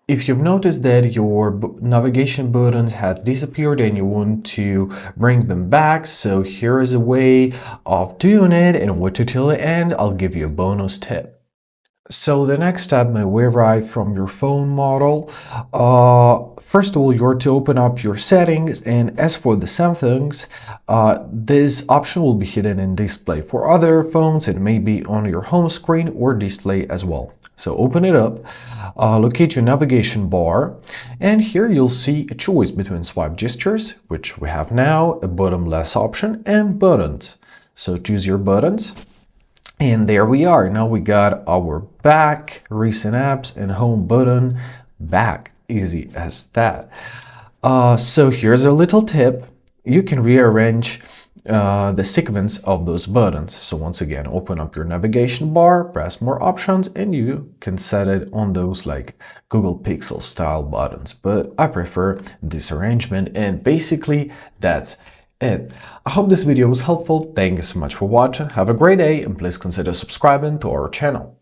If you've noticed that your navigation buttons have disappeared and you want to bring them back, so here is a way of doing it, and wait till the end, I'll give you a bonus tip. So the next step may vary from your phone model. First of all, you're to open up your settings, and as for the settings, this option will be hidden in display. For other phones, it may be on your home screen or display as well. So open it up, locate your navigation bar, and here you'll see a choice between swipe gestures, which we have now, a bottomless option, and buttons. So choose your buttons. And there we are. Now we got our back, recent apps, and home button back. Easy as that. So here's a little tip. You can rearrange the sequence of those buttons. So once again, open up your navigation bar, press more options, and you can set it on those like Google Pixel style buttons. But I prefer this arrangement, and basically that's it. I hope this video was helpful. Thank you so much for watching. Have a great day, and please consider subscribing to our channel.